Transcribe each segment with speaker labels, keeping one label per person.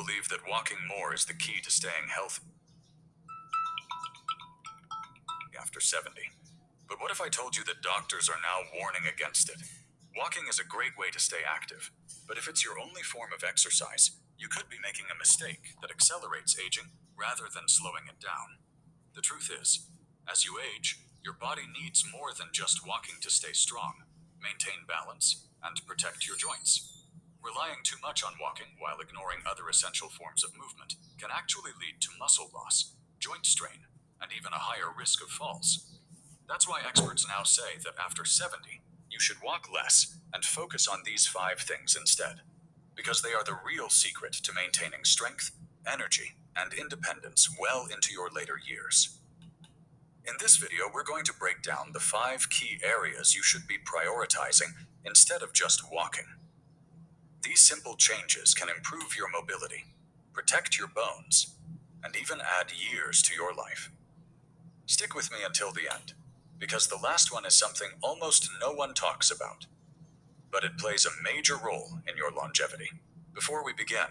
Speaker 1: believe that walking more is the key to staying healthy after 70. But what if I told you that doctors are now warning against it? Walking is a great way to stay active, but if it's your only form of exercise, you could be making a mistake that accelerates aging rather than slowing it down. The truth is, as you age, your body needs more than just walking to stay strong, maintain balance, and protect your joints. Relying too much on walking while ignoring other essential forms of movement can actually lead to muscle loss, joint strain, and even a higher risk of falls. That's why experts now say that after 70, you should walk less and focus on these five things instead, because they are the real secret to maintaining strength, energy, and independence well into your later years. In this video, we're going to break down the five key areas you should be prioritizing instead of just walking. These simple changes can improve your mobility, protect your bones, and even add years to your life. Stick with me until the end, because the last one is something almost no one talks about, but it plays a major role in your longevity. Before we begin,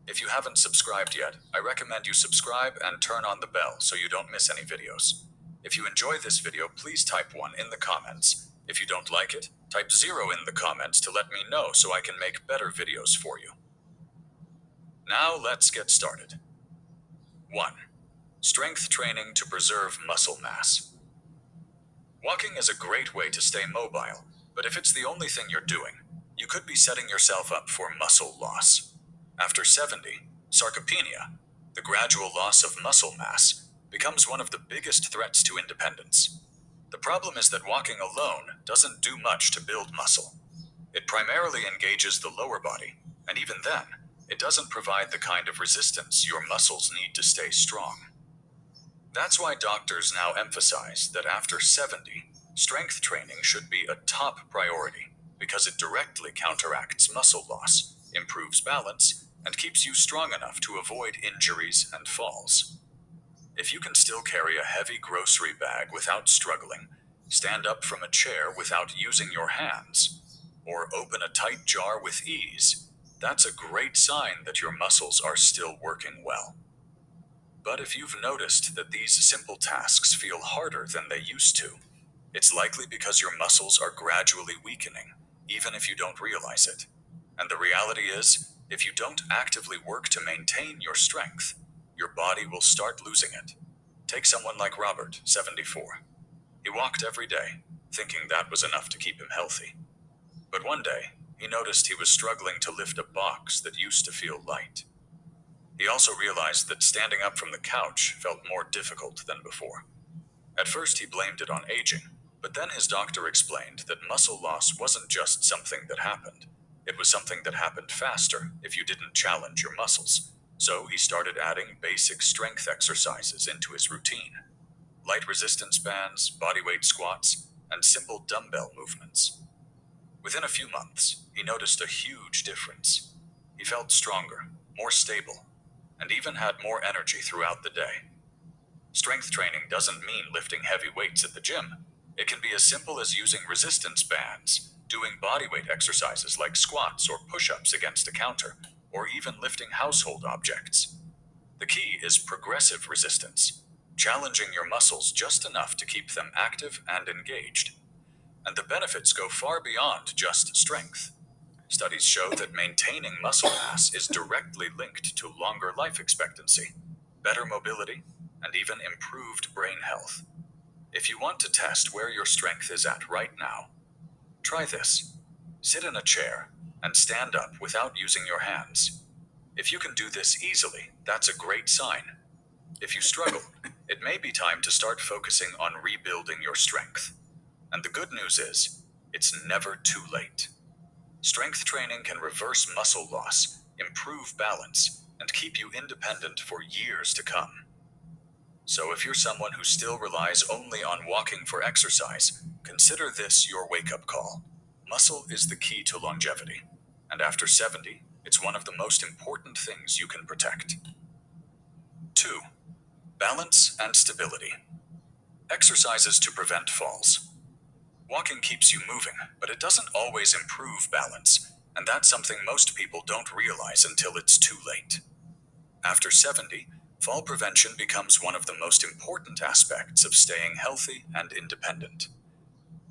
Speaker 1: if you haven't subscribed yet, I recommend you subscribe and turn on the bell so you don't miss any videos. If you enjoy this video, please type 1 in the comments. If you don't like it, type 0 in the comments to let me know so I can make better videos for you. Now let's get started. 1. Strength training to preserve muscle mass. Walking is a great way to stay mobile, but if it's the only thing you're doing, you could be setting yourself up for muscle loss. After 70, sarcopenia, the gradual loss of muscle mass, becomes one of the biggest threats to independence. The problem is that walking alone doesn't do much to build muscle. It primarily engages the lower body, and even then, it doesn't provide the kind of resistance your muscles need to stay strong. That's why doctors now emphasize that after 70, strength training should be a top priority because it directly counteracts muscle loss, improves balance, and keeps you strong enough to avoid injuries and falls. If you can still carry a heavy grocery bag without struggling, stand up from a chair without using your hands, or open a tight jar with ease, that's a great sign that your muscles are still working well. But if you've noticed that these simple tasks feel harder than they used to, it's likely because your muscles are gradually weakening, even if you don't realize it. And the reality is, if you don't actively work to maintain your strength, your body will start losing it. Take someone like Robert, 74. He walked every day, thinking that was enough to keep him healthy. But one day, he noticed he was struggling to lift a box that used to feel light. He also realized that standing up from the couch felt more difficult than before. At first, he blamed it on aging, but then his doctor explained that muscle loss wasn't just something that happened. It was something that happened faster if you didn't challenge your muscles. So he started adding basic strength exercises into his routine. Light resistance bands, bodyweight squats, and simple dumbbell movements. Within a few months, he noticed a huge difference. He felt stronger, more stable, and even had more energy throughout the day. Strength training doesn't mean lifting heavy weights at the gym. It can be as simple as using resistance bands, doing bodyweight exercises like squats or push-ups against a counter, or even lifting household objects. The key is progressive resistance, challenging your muscles just enough to keep them active and engaged. And the benefits go far beyond just strength. Studies show that maintaining muscle mass is directly linked to longer life expectancy, better mobility, and even improved brain health. If you want to test where your strength is at right now, try this. Sit in a chair and stand up without using your hands. If you can do this easily, that's a great sign. If you struggle, it may be time to start focusing on rebuilding your strength. And the good news is, it's never too late. Strength training can reverse muscle loss, improve balance, and keep you independent for years to come. So if you're someone who still relies only on walking for exercise, consider this your wake-up call. Muscle is the key to longevity, and after 70, it's one of the most important things you can protect. 2. Balance and stability. Exercises to prevent falls. Walking keeps you moving, but it doesn't always improve balance, and that's something most people don't realize until it's too late. After 70, fall prevention becomes one of the most important aspects of staying healthy and independent.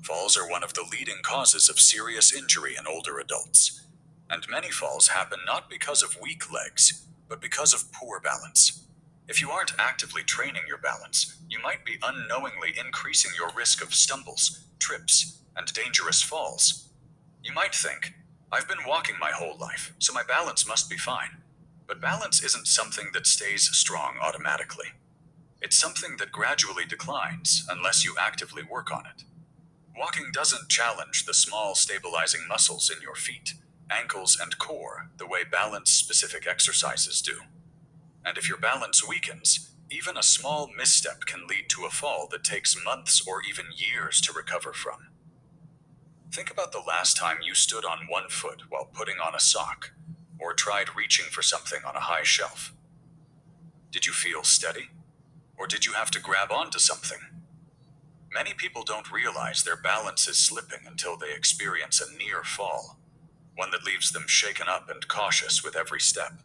Speaker 1: Falls are one of the leading causes of serious injury in older adults, and many falls happen not because of weak legs, but because of poor balance. If you aren't actively training your balance, you might be unknowingly increasing your risk of stumbles, trips, and dangerous falls. You might think, I've been walking my whole life, so my balance must be fine. But balance isn't something that stays strong automatically. It's something that gradually declines unless you actively work on it. Walking doesn't challenge the small stabilizing muscles in your feet, ankles, and core the way balance-specific exercises do. And if your balance weakens, even a small misstep can lead to a fall that takes months or even years to recover from. Think about the last time you stood on one foot while putting on a sock, or tried reaching for something on a high shelf. Did you feel steady? Or did you have to grab onto something? Many people don't realize their balance is slipping until they experience a near fall, one that leaves them shaken up and cautious with every step.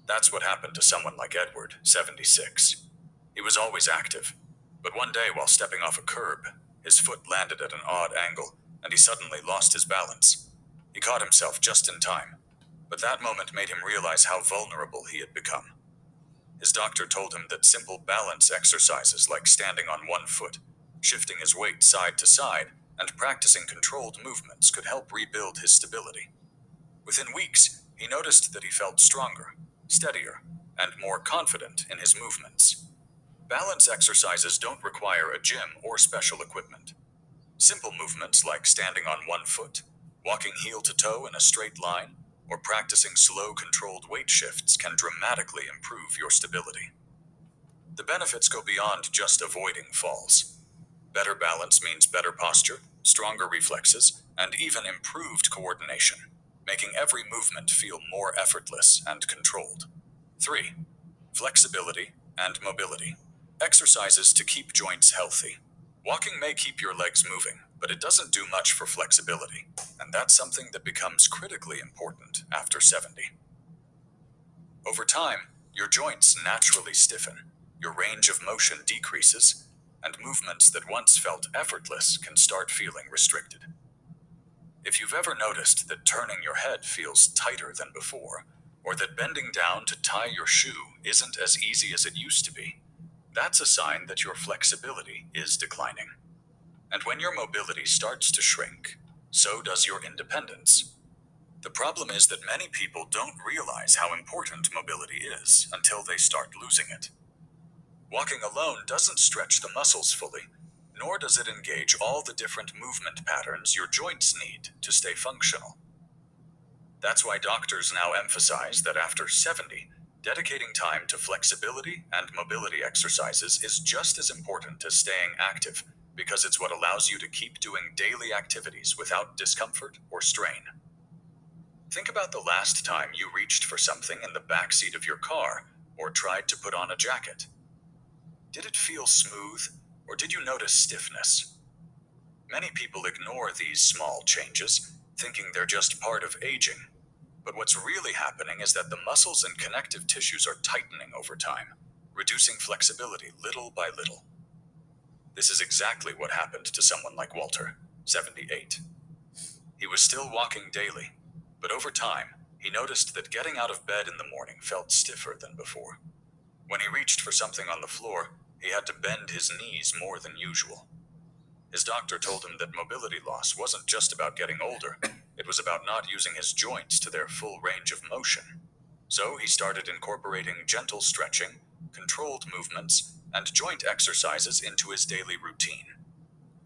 Speaker 1: That's what happened to someone like Edward, 76. He was always active, but one day while stepping off a curb, his foot landed at an odd angle, and he suddenly lost his balance. He caught himself just in time, but that moment made him realize how vulnerable he had become. His doctor told him that simple balance exercises like standing on one foot, shifting his weight side to side, and practicing controlled movements could help rebuild his stability. Within weeks, he noticed that he felt stronger, steadier, and more confident in his movements. Balance exercises don't require a gym or special equipment. Simple movements like standing on one foot, walking heel to toe in a straight line, or practicing slow controlled weight shifts can dramatically improve your stability. The benefits go beyond just avoiding falls. Better balance means better posture, stronger reflexes, and even improved coordination, making every movement feel more effortless and controlled. 3. Flexibility and mobility. Exercises to keep joints healthy. Walking may keep your legs moving, but it doesn't do much for flexibility, and that's something that becomes critically important after 70. Over time, your joints naturally stiffen, your range of motion decreases, and movements that once felt effortless can start feeling restricted. If you've ever noticed that turning your head feels tighter than before, or that bending down to tie your shoe isn't as easy as it used to be, that's a sign that your flexibility is declining. And when your mobility starts to shrink, so does your independence. The problem is that many people don't realize how important mobility is until they start losing it. Walking alone doesn't stretch the muscles fully, nor does it engage all the different movement patterns your joints need to stay functional. That's why doctors now emphasize that after 70, dedicating time to flexibility and mobility exercises is just as important as staying active, because it's what allows you to keep doing daily activities without discomfort or strain. Think about the last time you reached for something in the back seat of your car or tried to put on a jacket. Did it feel smooth, or did you notice stiffness? Many people ignore these small changes, thinking they're just part of aging. But what's really happening is that the muscles and connective tissues are tightening over time, reducing flexibility little by little. This is exactly what happened to someone like Walter, 78. He was still walking daily, but over time, he noticed that getting out of bed in the morning felt stiffer than before. When he reached for something on the floor, he had to bend his knees more than usual. His doctor told him that mobility loss wasn't just about getting older, it was about not using his joints to their full range of motion. So he started incorporating gentle stretching, controlled movements, and joint exercises into his daily routine.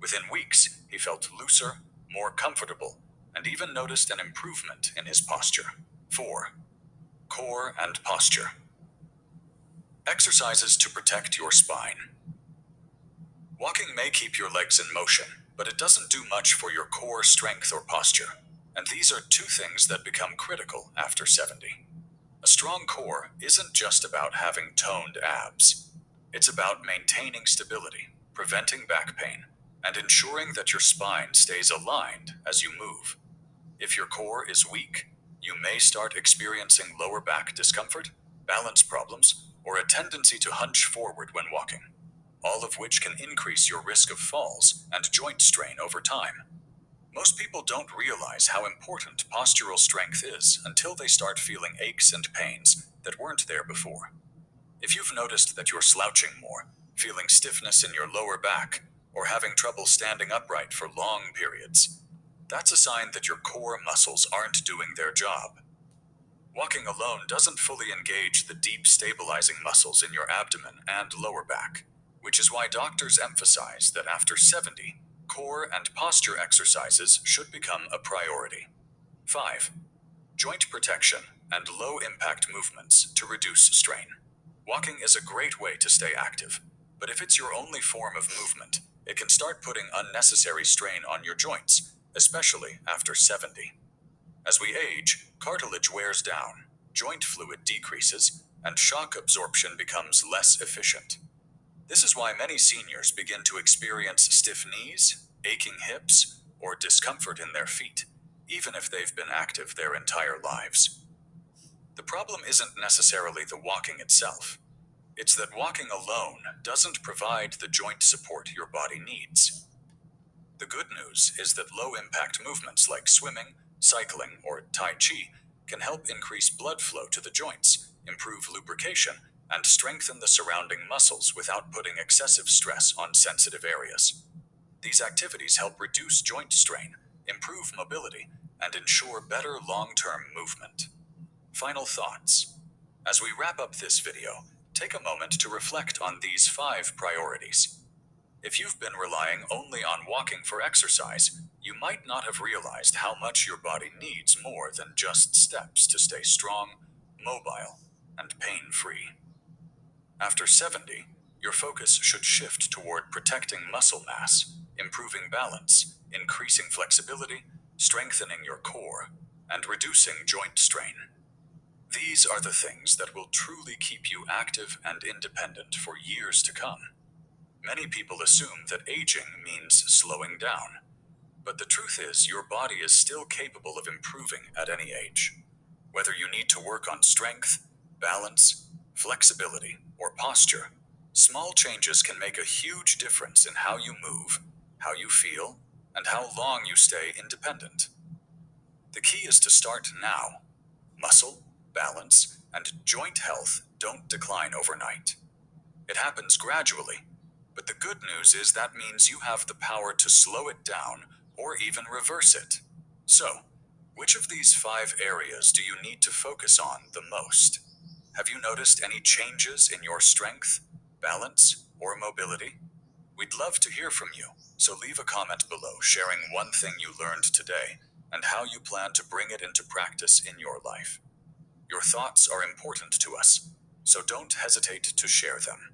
Speaker 1: Within weeks, he felt looser, more comfortable, and even noticed an improvement in his posture. 4. Core and posture. Exercises to protect your spine. Walking may keep your legs in motion, but it doesn't do much for your core strength or posture. And these are two things that become critical after 70. A strong core isn't just about having toned abs. It's about maintaining stability, preventing back pain, and ensuring that your spine stays aligned as you move. If your core is weak, you may start experiencing lower back discomfort, balance problems, or a tendency to hunch forward when walking, all of which can increase your risk of falls and joint strain over time. Most people don't realize how important postural strength is until they start feeling aches and pains that weren't there before. If you've noticed that you're slouching more, feeling stiffness in your lower back, or having trouble standing upright for long periods, that's a sign that your core muscles aren't doing their job. Walking alone doesn't fully engage the deep stabilizing muscles in your abdomen and lower back, which is why doctors emphasize that after 70, core and posture exercises should become a priority. 5. Joint protection and low impact movements to reduce strain. Walking is a great way to stay active, but if it's your only form of movement, it can start putting unnecessary strain on your joints, especially after 70. As we age, cartilage wears down, joint fluid decreases, and shock absorption becomes less efficient. This is why many seniors begin to experience stiff knees, aching hips, or discomfort in their feet, even if they've been active their entire lives. The problem isn't necessarily the walking itself. It's that walking alone doesn't provide the joint support your body needs. The good news is that low-impact movements like swimming, cycling, or Tai Chi can help increase blood flow to the joints, improve lubrication, and strengthen the surrounding muscles without putting excessive stress on sensitive areas. These activities help reduce joint strain, improve mobility, and ensure better long-term movement. Final thoughts. As we wrap up this video, take a moment to reflect on these 5 priorities. If you've been relying only on walking for exercise, you might not have realized how much your body needs more than just steps to stay strong, mobile, and pain-free. After 70, your focus should shift toward protecting muscle mass, improving balance, increasing flexibility, strengthening your core, and reducing joint strain. These are the things that will truly keep you active and independent for years to come. Many people assume that aging means slowing down, but the truth is your body is still capable of improving at any age. Whether you need to work on strength, balance, flexibility, or posture, small changes can make a huge difference in how you move, how you feel, and how long you stay independent. The key is to start now. Muscle, balance, and joint health don't decline overnight. It happens gradually, but the good news is that means you have the power to slow it down or even reverse it. So, which of these 5 areas do you need to focus on the most? Have you noticed any changes in your strength, balance, or mobility? We'd love to hear from you, so leave a comment below sharing one thing you learned today and how you plan to bring it into practice in your life. Your thoughts are important to us, so don't hesitate to share them.